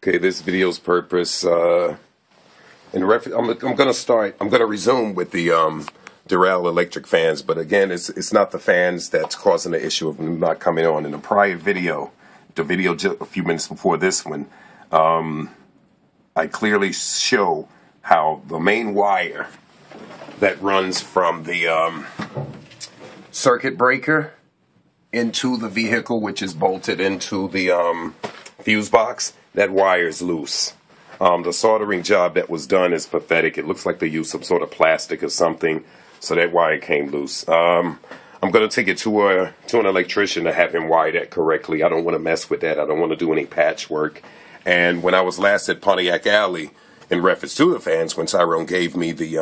Okay, this video's purpose, I'm gonna resume with the Derale electric fans, but again, it's not the fans that's causing the issue of them not coming on. In the prior video, the video just a few minutes before this one, I clearly show how the main wire that runs from the circuit breaker into the vehicle, which is bolted into the fuse box, that wire is loose. The soldering job that was done is pathetic. It looks like they used some sort of plastic or something, so that wire came loose. I'm going to take it to an electrician to have him wire that correctly. I don't want to mess with that. I don't want to do any patchwork. And when I was last at Pontiac Alley, in reference to the fans, when Tyrone gave me the,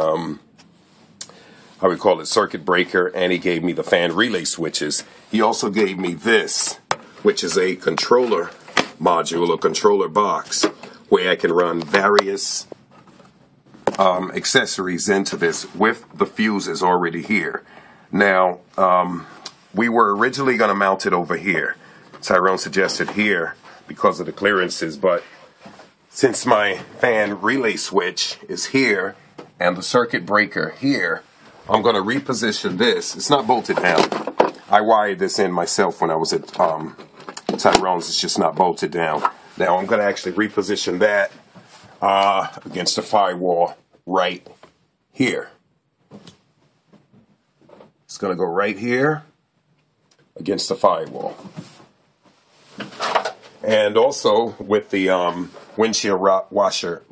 I would call it circuit breaker, and he gave me the fan relay switches, he also gave me this, which is a controller module or controller box, where I can run various accessories into this with the fuses already here. Now, we were originally going to mount it over here. Tyrone suggested here because of the clearances, but since my fan relay switch is here and the circuit breaker here, I'm going to reposition this. It's not bolted down. I wired this in myself when I was at Tyrone's. It's just not bolted down. Now I'm going to actually reposition that against the firewall right here. It's going to go right here against the firewall. And also with the windshield washer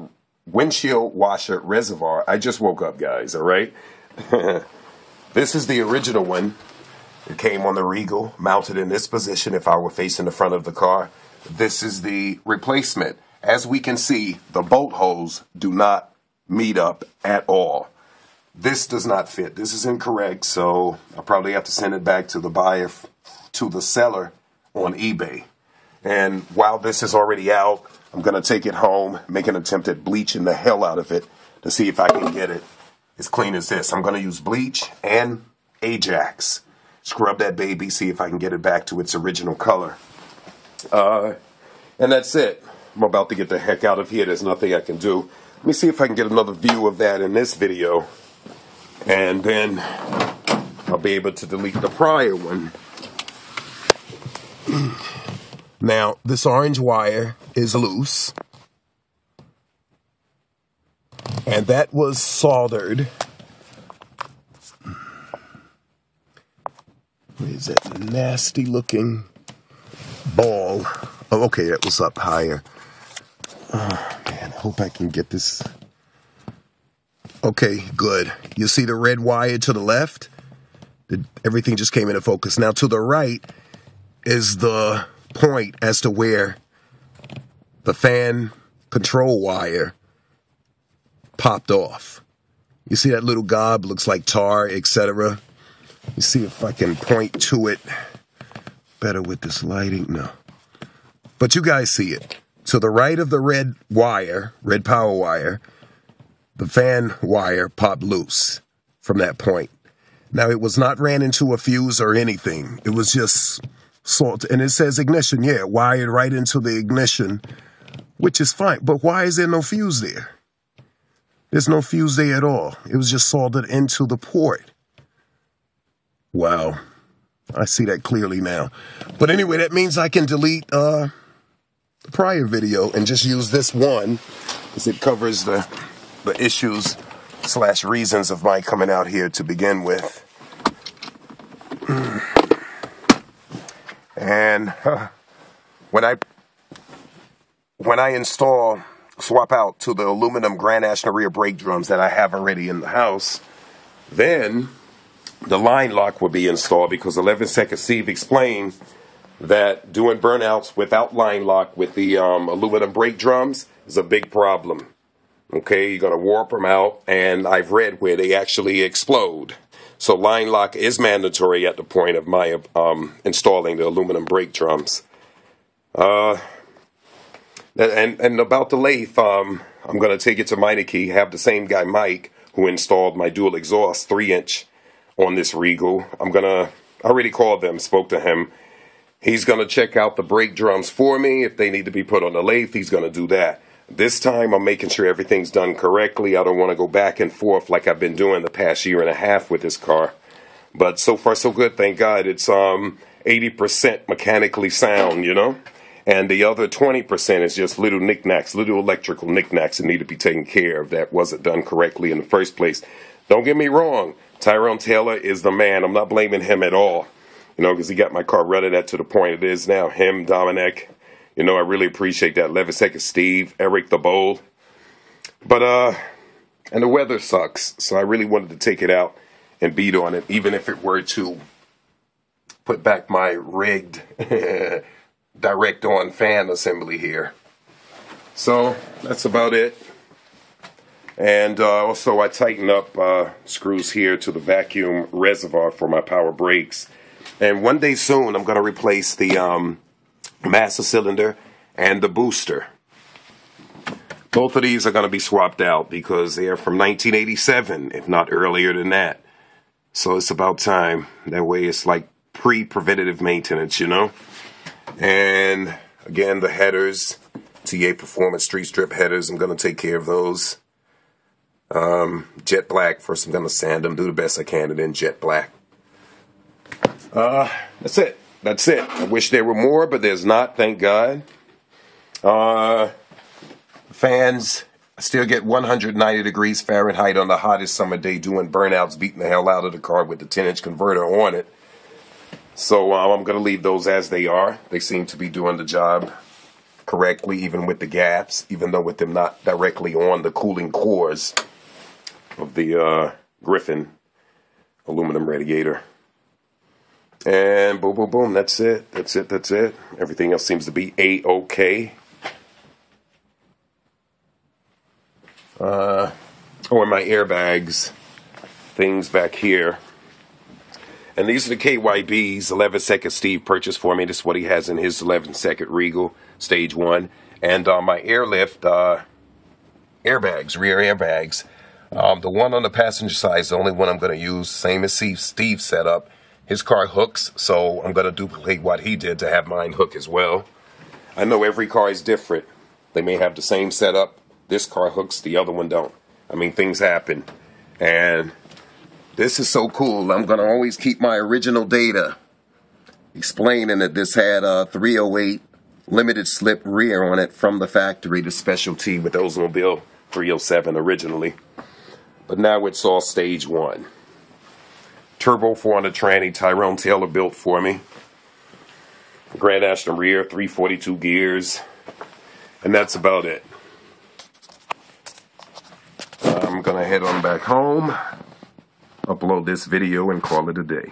reservoir. I just woke up, guys, all right? This is the original one. It came on the Regal, mounted in this position if I were facing the front of the car. This is the replacement. As we can see, the bolt holes do not meet up at all. This does not fit. This is incorrect, so I'll probably have to send it back to the buyer, to the seller on eBay. And while this is already out, I'm going to take it home, make an attempt at bleaching the hell out of it to see if I can get it as clean as this. I'm going to use bleach and Ajax. Scrub that baby, see if I can get it back to its original color. And that's it. I'm about to get the heck out of here. There's nothing I can do. Let me see if I can get another view of that in this video. And then I'll be able to delete the prior one. Now, this orange wire is loose. And that was soldered. Where's that nasty looking ball? Oh, okay, that was up higher. Oh, man, I hope I can get this. Okay, good. You see the red wire to the left? Everything just came into focus. Now, to the right is the point as to where the fan control wire popped off. You see that little gob? Looks like tar, etc. You see if I can point to it better with this lighting. No. But you guys see it. To the right of the red wire, red power wire, the fan wire popped loose from that point. Now, it was not ran into a fuse or anything. It was just salt. And it says ignition. Yeah, wired right into the ignition, which is fine. But why is there no fuse there? There's no fuse there at all. It was just soldered into the port. Wow. I see that clearly now. But anyway, that means I can delete the prior video and just use this one, because it covers the issues / reasons of my coming out here to begin with. And when I swap out to the aluminum Grand National rear brake drums that I have already in the house, then the line lock will be installed, because 11-second Steve explained that doing burnouts without line lock with the aluminum brake drums is a big problem. Okay, you're going to warp them out, and I've read where they actually explode. So line lock is mandatory at the point of my installing the aluminum brake drums. And about the lathe, I'm going to take it to Meineke, have the same guy, Mike, who installed my dual exhaust 3-inch on this Regal. I already called them, spoke to him, He's going to check out the brake drums for me. If they need to be put on the lathe, he's going to do that. This time, I'm making sure everything's done correctly. I don't want to go back and forth like I've been doing the past year and a half with this car. But so far, so good. Thank God. It's 80% mechanically sound, you know. And the other 20% is just little knickknacks, little electrical knickknacks that need to be taken care of that wasn't done correctly in the first place. Don't get me wrong. Tyrone Taylor is the man. I'm not blaming him at all. You know, because he got my car running that to the point it is now. Him, Dominic. You know, I really appreciate that. 11-second Steve, Eric the Bold. But, and the weather sucks. So I really wanted to take it out and beat on it, even if it were to put back my rigged direct on fan assembly here. So that's about it. And also I tighten up screws here to the vacuum reservoir for my power brakes. And one day soon, I'm going to replace the master cylinder and the booster. Both of these are going to be swapped out because they are from 1987, if not earlier than that. So it's about time. That way it's like pre-preventative maintenance, you know. And again, the headers, TA Performance Street Strip headers, I'm going to take care of those. Jet black, first I'm going to sand them, do the best I can, and then jet black. That's it. That's it. I wish there were more, but there's not, thank God. Fans, I still get 190 degrees Fahrenheit on the hottest summer day doing burnouts, beating the hell out of the car with the 10-inch converter on it. So I'm going to leave those as they are. They seem to be doing the job correctly, even with the gaps, even though with them not directly on the cooling cores of the Griffin aluminum radiator. And boom, boom, boom. That's it. That's it. That's it. Everything else seems to be A-OK. Oh, and my airbags. Things back here. And these are the KYBs 11-second Steve purchased for me. This is what he has in his 11-second Regal STAGE-1. And my airlift airbags, rear airbags. The one on the passenger side is the only one I'm going to use. Same as Steve's setup. His car hooks, so I'm going to duplicate what he did to have mine hook as well. I know every car is different. They may have the same setup. This car hooks, the other one don't. I mean, things happen. And this is so cool. I'm going to always keep my original data explaining that this had a 308 limited slip rear on it from the factory, the specialty with Oldsmobile 307 originally. But now it's all STAGE-1. Turbo 400 tranny Tyrone Taylor built for me. Grand Ashton rear, 342 gears. And that's about it. I'm going to head on back home, upload this video, and call it a day.